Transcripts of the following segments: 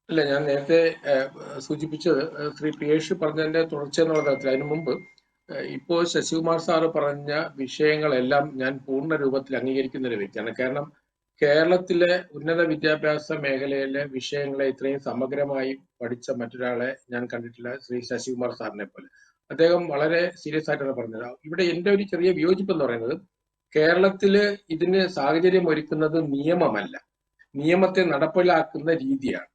അല്ല, ഞാൻ നേരത്തെ സൂചിപ്പിച്ചത് ശ്രീ പിയേഷ് പറഞ്ഞതിന്റെ തുടർച്ച എന്നുള്ള തരത്തിൽ. അതിനു മുമ്പ് ഇപ്പോൾ ശശികുമാർ സാറ് പറഞ്ഞ വിഷയങ്ങളെല്ലാം ഞാൻ പൂർണ്ണ രൂപത്തിൽ അംഗീകരിക്കുന്ന ഒരു വ്യക്തിയാണ്. കാരണം കേരളത്തിലെ ഉന്നത വിദ്യാഭ്യാസ മേഖലയിലെ വിഷയങ്ങളെ ഇത്രയും സമഗ്രമായി പഠിച്ച മറ്റൊരാളെ ഞാൻ കണ്ടിട്ടില്ല, ശ്രീ ശശികുമാർ സാറിനെ പോലെ. അദ്ദേഹം വളരെ സീരിയസ് ആയിട്ടാണ് പറഞ്ഞത്. ഇവിടെ എന്റെ ഒരു ചെറിയ വിയോജിപ്പ് എന്ന് പറയുന്നത്, കേരളത്തില് ഇതിന് സാഹചര്യം ഒരുക്കുന്നത് നിയമമല്ല, നിയമത്തെ നടപ്പിലാക്കുന്ന രീതിയാണ്.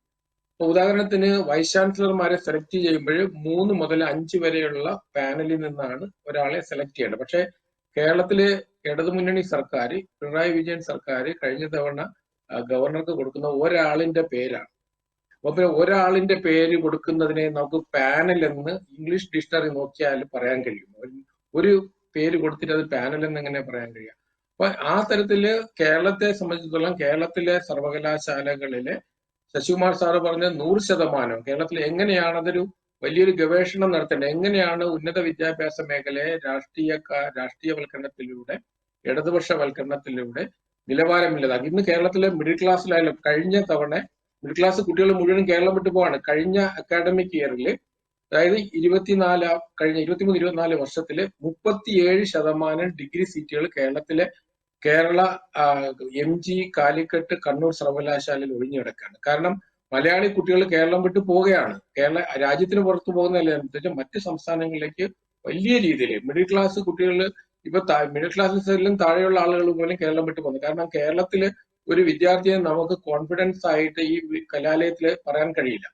ഉദാഹരണത്തിന് വൈസ് ചാൻസലർമാരെ സെലക്ട് ചെയ്യുമ്പോൾ 3 മുതൽ 5 വരെയുള്ള പാനലിൽ നിന്നാണ് ഒരാളെ സെലക്ട് ചെയ്യേണ്ടത്. പക്ഷേ കേരളത്തിലെ ഇടതുമുന്നണി സർക്കാർ, പിണറായി വിജയൻ സർക്കാർ കഴിഞ്ഞ തവണ ഗവർണർക്ക് കൊടുക്കുന്ന ഒരാളിന്റെ പേരാണ്. അപ്പൊ പിന്നെ ഒരാളിന്റെ പേര് കൊടുക്കുന്നതിനെ നമുക്ക് പാനൽ എന്ന് ഇംഗ്ലീഷ് ഡിക്ഷണറി നോക്കിയാൽ പറയാൻ കഴിയും. ഒരു പേര് കൊടുത്തിട്ട് അത് പാനൽ എന്ന് എങ്ങനെ പറയാൻ കഴിയും? അപ്പൊ ആ തരത്തില് കേരളത്തെ സംബന്ധിച്ചിടത്തോളം കേരളത്തിലെ സർവകലാശാലകളിലെ ശശികുമാർ സാറ് പറഞ്ഞ 100% കേരളത്തിൽ എങ്ങനെയാണ് അതൊരു വലിയൊരു ഗവേഷണം നടത്തേണ്ടത്, എങ്ങനെയാണ് ഉന്നത വിദ്യാഭ്യാസ മേഖലയെ രാഷ്ട്രീയവൽക്കരണത്തിലൂടെ, ഇടതുപക്ഷവൽക്കരണത്തിലൂടെ നിലവാരമില്ലതാക്കി. ഇന്ന് കേരളത്തിലെ മിഡിൽ ക്ലാസ്സിലായാലും കഴിഞ്ഞ തവണ മിഡിൽ ക്ലാസ് കുട്ടികൾ മുഴുവൻ കേരളം വിട്ടു പോവാണ്. കഴിഞ്ഞ അക്കാഡമിക് ഇയറിൽ, അതായത് കഴിഞ്ഞ 23-24 വർഷത്തില് 37% ഡിഗ്രി സീറ്റുകൾ കേരള MG, കാലിക്കറ്റ്, കണ്ണൂർ സർവകലാശാലയിൽ ഒഴിഞ്ഞു കിടക്കുകയാണ്. കാരണം മലയാളി കുട്ടികൾ കേരളം വിട്ടു പോവുകയാണ്. രാജ്യത്തിന് പുറത്തു പോകുന്നതനുസരിച്ച് മറ്റ് സംസ്ഥാനങ്ങളിലേക്ക് വലിയ രീതിയിൽ മിഡിൽ ക്ലാസ് കുട്ടികൾ, ഇപ്പൊ മിഡിൽ ക്ലാസ്സിലും താഴെയുള്ള ആളുകൾ പോലും കേരളം വിട്ടു പോകുന്നു. കാരണം കേരളത്തില് ഒരു വിദ്യാർത്ഥിയെ നമുക്ക് കോൺഫിഡൻസ് ആയിട്ട് ഈ കലാലയത്തിൽ പറയാൻ കഴിയില്ല.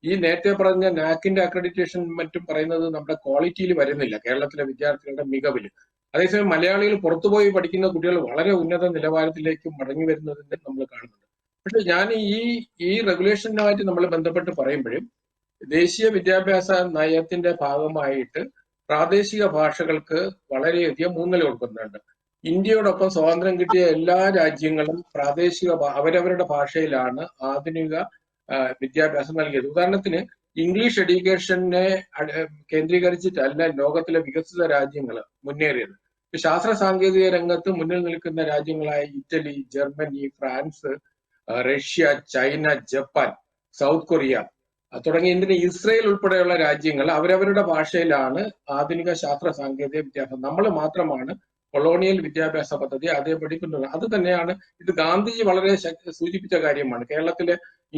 ഈ നേരത്തെ പറഞ്ഞ നാക്കിന്റെ അക്രഡിറ്റേഷൻ മറ്റും പറയുന്നത് നമ്മുടെ ക്വാളിറ്റിയിൽ വരുന്നില്ല, കേരളത്തിലെ വിദ്യാർത്ഥികളുടെ മികവിൽ. അതേസമയം മലയാളികൾ പുറത്തുപോയി പഠിക്കുന്ന കുട്ടികൾ വളരെ ഉന്നത നിലവാരത്തിലേക്ക് മടങ്ങി വരുന്നതിന് നമ്മൾ കാണുന്നുണ്ട്. പക്ഷെ ഞാൻ ഈ റെഗുലേഷനുമായിട്ട് നമ്മൾ ബന്ധപ്പെട്ട് പറയുമ്പോഴും ദേശീയ വിദ്യാഭ്യാസ നയത്തിന്റെ ഭാഗമായിട്ട് പ്രാദേശിക ഭാഷകൾക്ക് വളരെയധികം ഊന്നൽ കൊടുക്കുന്നുണ്ട്. ഇന്ത്യയോടൊപ്പം സ്വാതന്ത്ര്യം കിട്ടിയ എല്ലാ രാജ്യങ്ങളും അവരവരുടെ ഭാഷയിലാണ് ആധുനിക വിദ്യാഭ്യാസം നൽകിയത്. ഉദാഹരണത്തിന് ഇംഗ്ലീഷ് എഡ്യൂക്കേഷനെ കേന്ദ്രീകരിച്ചിട്ടല്ല ലോകത്തിലെ വികസിത രാജ്യങ്ങൾ മുന്നേറിയത്. ശാസ്ത്ര സാങ്കേതിക രംഗത്ത് മുന്നിൽ നിൽക്കുന്ന രാജ്യങ്ങളായ Italy, Germany, France, Russia, China, Japan, South Korea തുടങ്ങിയ ഇന്ത്യൻ, ഇസ്രയേൽ ഉൾപ്പെടെയുള്ള രാജ്യങ്ങൾ അവരവരുടെ ഭാഷയിലാണ് ആധുനിക ശാസ്ത്ര സാങ്കേതിക വിദ്യാഭ്യാസം. നമ്മൾ മാത്രമാണ് കൊളോണിയൽ വിദ്യാഭ്യാസ പദ്ധതി അതേപടി പിന്തുടരുന്നത്. അത് തന്നെയാണ് ഇത് ഗാന്ധിജി വളരെ സൂചിപ്പിച്ച കാര്യമാണ്.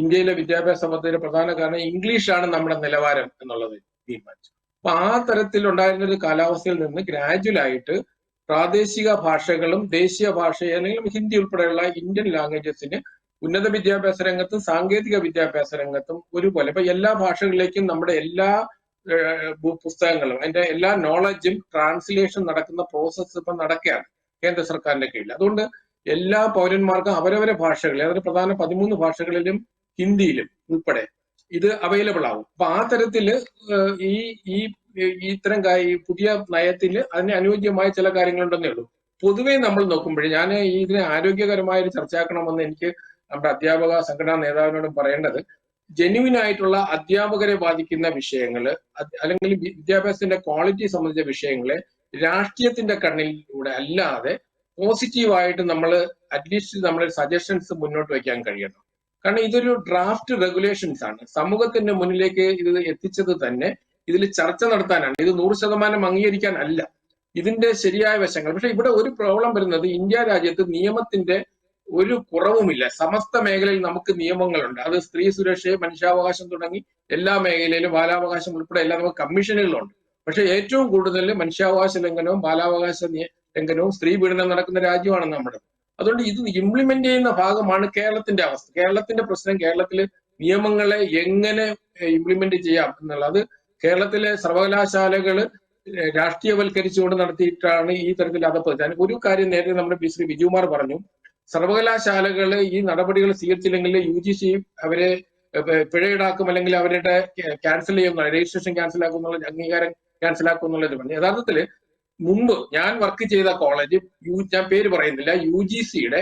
ഇന്ത്യയിലെ വിദ്യാഭ്യാസ പദ്ധതിയുടെ പ്രധാന കാരണം ഇംഗ്ലീഷാണ് നമ്മുടെ നിലവാരം എന്നുള്ളത് തീരുമാനിച്ചു. അപ്പൊ ആ തരത്തിൽ ഉണ്ടായിരുന്ന ഒരു കാലാവസ്ഥയിൽ നിന്ന് ഗ്രാജുവലായിട്ട് പ്രാദേശിക ഭാഷകളും ദേശീയ ഭാഷയെ അല്ലെങ്കിൽ ഹിന്ദി ഉൾപ്പെടെയുള്ള ഇന്ത്യൻ ലാംഗ്വേജസിന് ഉന്നത വിദ്യാഭ്യാസ രംഗത്തും സാങ്കേതിക വിദ്യാഭ്യാസ രംഗത്തും ഒരുപോലെ ഇപ്പൊ എല്ലാ ഭാഷകളിലേക്കും നമ്മുടെ എല്ലാ പുസ്തകങ്ങളും അതിന്റെ എല്ലാ നോളജും ട്രാൻസ്ലേഷൻ നടക്കുന്ന പ്രോസസ്സ് ഇപ്പൊ നടക്കുകയാണ് കേന്ദ്ര സർക്കാരിന്റെ കീഴിൽ. അതുകൊണ്ട് എല്ലാ പൗരന്മാർക്കും അവരവരെ ഭാഷകളിൽ, അതായത് പ്രധാന 13 ഭാഷകളിലും ഹിന്ദിയിലും ഉൾപ്പെടെ ഇത് അവൈലബിൾ ആവും. അപ്പൊ ആ തരത്തില് ഇത്തരം പുതിയ നയത്തിൽ അതിന് അനുയോജ്യമായ ചില കാര്യങ്ങളുണ്ടെന്നേ ഉള്ളൂ. പൊതുവെ നമ്മൾ നോക്കുമ്പോൾ ഞാൻ ഇതിനെ ആരോഗ്യകരമായ ഒരു ചർച്ചയാക്കണമെന്ന് എനിക്ക് നമ്മുടെ അധ്യാപക സംഘടനാ നേതാവിനോടും പറയേണ്ടത്, ജെന്യുവിൻ ആയിട്ടുള്ള അധ്യാപകരെ ബാധിക്കുന്ന വിഷയങ്ങള് അല്ലെങ്കിൽ വിദ്യാഭ്യാസത്തിന്റെ ക്വാളിറ്റി സംബന്ധിച്ച വിഷയങ്ങളെ രാഷ്ട്രീയത്തിന്റെ കണ്ണിലൂടെ അല്ലാതെ പോസിറ്റീവായിട്ട് നമ്മൾ അറ്റ്ലീസ്റ്റ് നമ്മളെ സജഷൻസ് മുന്നോട്ട് വയ്ക്കാൻ കഴിയണം. കാരണം ഇതൊരു ഡ്രാഫ്റ്റ് റെഗുലേഷൻസ് ആണ്. സമൂഹത്തിന്റെ മുന്നിലേക്ക് ഇത് എത്തിച്ചത് തന്നെ ഇതിൽ ചർച്ച നടത്താനാണ്. ഇത് 100% അംഗീകരിക്കാൻ അല്ല, ഇതിന്റെ ശരിയായ വശങ്ങൾ. പക്ഷെ ഇവിടെ ഒരു പ്രോബ്ലം വരുന്നത്, ഇന്ത്യ രാജ്യത്ത് നിയമത്തിന്റെ ഒരു കുറവുമില്ല. സമസ്ത മേഖലയിൽ നമുക്ക് നിയമങ്ങളുണ്ട്. അത് സ്ത്രീ സുരക്ഷ, മനുഷ്യാവകാശം തുടങ്ങി എല്ലാ മേഖലയിലും, ബാലാവകാശം ഉൾപ്പെടെ എല്ലാം നമുക്ക് കമ്മീഷനുകളുണ്ട്. പക്ഷെ ഏറ്റവും കൂടുതൽ മനുഷ്യാവകാശ ലംഘനവും ബാലാവകാശ ലംഘനവും സ്ത്രീ പീഡനം നടക്കുന്ന രാജ്യമാണ് നമ്മുടെ. അതുകൊണ്ട് ഇത് ഇംപ്ലിമെന്റ് ചെയ്യുന്ന ഭാഗമാണ് കേരളത്തിന്റെ അവസ്ഥ. കേരളത്തിന്റെ പ്രശ്നം കേരളത്തിലെ നിയമങ്ങളെ എങ്ങനെ ഇംപ്ലിമെന്റ് ചെയ്യാം എന്നുള്ളത്. കേരളത്തിലെ സർവകലാശാലകൾ രാഷ്ട്രീയവൽക്കരിച്ചുകൊണ്ട് നടത്തിയിട്ടാണ് ഈ തരത്തിൽ അതപ്പത്. ഒരു കാര്യം നേരത്തെ നമ്മുടെ ശ്രീ ബിജുകുമാർ പറഞ്ഞു, സർവകലാശാലകൾ ഈ നടപടികൾ സ്വീകരിച്ചില്ലെങ്കിൽ UGC അവരെ പിഴ ഈടാക്കും, അല്ലെങ്കിൽ അവരുടെ ക്യാൻസൽ ചെയ്യുന്ന രജിസ്ട്രേഷൻ ക്യാൻസൽ ആക്കുന്നുള്ള, അംഗീകാരം ക്യാൻസൽ ആക്കുന്നുള്ളത് പറഞ്ഞു. യഥാർത്ഥത്തില് മുമ്പ് ഞാൻ വർക്ക് ചെയ്ത കോളേജ്, ഞാൻ പേര് പറയുന്നില്ല, UGCയുടെ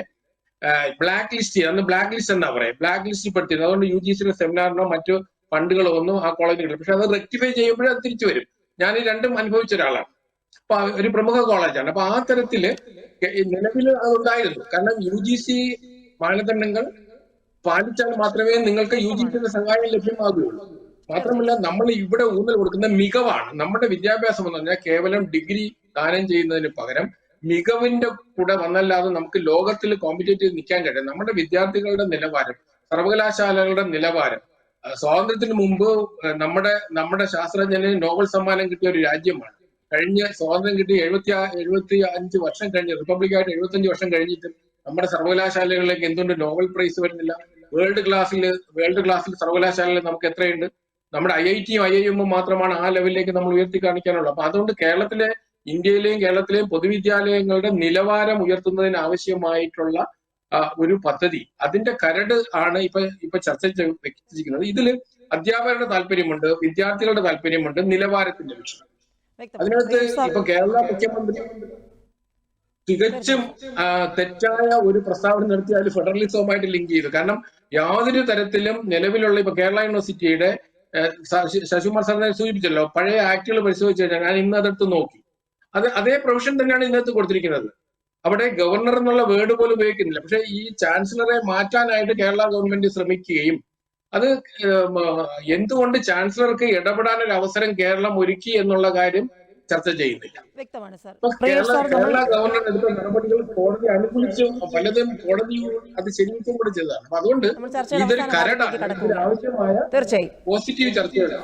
ബ്ലാക്ക് ലിസ്റ്റ്, അന്ന് ബ്ലാക്ക് ലിസ്റ്റ് എന്നാ പറയാം, ബ്ലാക്ക് ലിസ്റ്റിൽ പെടുത്തിയിരുന്നു. അതുകൊണ്ട് UGCയുടെ സെമിനാറിനോ മറ്റു ഫണ്ടുകളോ ഒന്നും ആ കോളേജിൽ കിട്ടും. പക്ഷെ അത് റെക്ടിഫൈ ചെയ്യുമ്പോഴേ അത് തിരിച്ചു വരും. ഞാൻ ഈ രണ്ടും അനുഭവിച്ച ഒരാളാണ്. അപ്പൊ ഒരു പ്രമുഖ കോളേജാണ്. അപ്പൊ ആ തരത്തില് നിലവിൽ അതുണ്ടായിരുന്നു. കാരണം UGC മാനദണ്ഡങ്ങൾ പാലിച്ചാൽ മാത്രമേ നിങ്ങൾക്ക് UGCയുടെ സഹായം ലഭ്യമാകുകയുള്ളൂ. മാത്രമല്ല നമ്മൾ ഇവിടെ ഊന്നൽ കൊടുക്കുന്ന മികവാണ്. നമ്മുടെ വിദ്യാഭ്യാസം എന്ന് പറഞ്ഞാൽ കേവലം ഡിഗ്രി ദാനം ചെയ്യുന്നതിന് പകരം മികവിന്റെ കൂടെ വന്നല്ലാതെ നമുക്ക് ലോകത്തിൽ കോമ്പറ്റേറ്റ് ചെയ്ത് നിൽക്കാൻ കഴിയും. നമ്മുടെ വിദ്യാർത്ഥികളുടെ നിലവാരം, സർവകലാശാലകളുടെ നിലവാരം, സ്വാതന്ത്ര്യത്തിന് മുമ്പ് നമ്മുടെ ശാസ്ത്രജ്ഞന് നോബൽ സമ്മാനം കിട്ടിയ ഒരു രാജ്യമാണ്. കഴിഞ്ഞ സ്വാതന്ത്ര്യം കിട്ടി 75 വർഷം കഴിഞ്ഞ്, റിപ്പബ്ലിക്കായിട്ട് 75 വർഷം കഴിഞ്ഞിട്ട് നമ്മുടെ സർവകലാശാലകളിലേക്ക് എന്തുകൊണ്ട് നോബൽ പ്രൈസ് വരുന്നില്ല? വേൾഡ് ക്ലാസ്സിൽ സർവകലാശാലകൾ നമുക്ക് എത്രയുണ്ട്? നമ്മുടെ IITയും IIMഉം മാത്രമാണ് ആ ലെവലിലേക്ക് നമ്മൾ ഉയർത്തി കാണിക്കാനുള്ളത്. അപ്പൊ അതുകൊണ്ട് ഇന്ത്യയിലെയും കേരളത്തിലെയും പൊതുവിദ്യാലയങ്ങളുടെ നിലവാരം ഉയർത്തുന്നതിന് ആവശ്യമായിട്ടുള്ള ഒരു പദ്ധതി, അതിന്റെ കരട് ആണ് ഇപ്പൊ ചർച്ച വെച്ചിരിക്കുന്നത്. ഇതിൽ അധ്യാപകരുടെ താല്പര്യമുണ്ട്, വിദ്യാർത്ഥികളുടെ താല്പര്യമുണ്ട്, നിലവാരത്തിന്റെ വിഷയം. അതിനകത്ത് ഇപ്പൊ കേരള മുഖ്യമന്ത്രി തികച്ചും തെറ്റായ ഒരു പ്രസ്താവന നടത്തി അതിൽ ഫെഡറലിസവുമായിട്ട് ലിങ്ക് ചെയ്തു. കാരണം യാതൊരു തരത്തിലും നിലവിലുള്ള ഇപ്പൊ കേരള യൂണിവേഴ്സിറ്റിയുടെ ശശികുമാർ സാറിനെ സൂചിപ്പിച്ചല്ലോ, പഴയ ആക്ടുകൾ പരിശോധിച്ച് കഴിഞ്ഞാൽ ഞാൻ ഇന്ന് അതെടുത്ത് നോക്കി, അതേ പ്രൊവിഷൻ തന്നെയാണ് ഇതിനകത്ത് കൊടുത്തിരിക്കുന്നത്. അവിടെ ഗവർണർ എന്നുള്ള വേർഡ് പോലും ഉപയോഗിക്കുന്നില്ല. പക്ഷെ ഈ ചാൻസലറെ മാറ്റാനായിട്ട് കേരള ഗവൺമെന്റ് ശ്രമിക്കുകയും അത് എന്തുകൊണ്ട് ചാൻസലർക്ക് ഇടപെടാൻ ഒരു അവസരം കേരളം ഒരുക്കി എന്നുള്ള കാര്യം ചർച്ച ചെയ്യുന്നില്ല. വ്യക്തമാണ് സർ. കേരള ഗവർണർ എടുത്ത നടപടികൾ കോടതി അനുകൂലിച്ചും പലതും കോടതി അത് ശരിവെച്ചും കൂടെ ചെയ്തതാണ്. അപ്പൊ അതുകൊണ്ട് ഇതൊരു കരടാണ്, ആവശ്യമായ പോസിറ്റീവ് ചർച്ചയാണ്.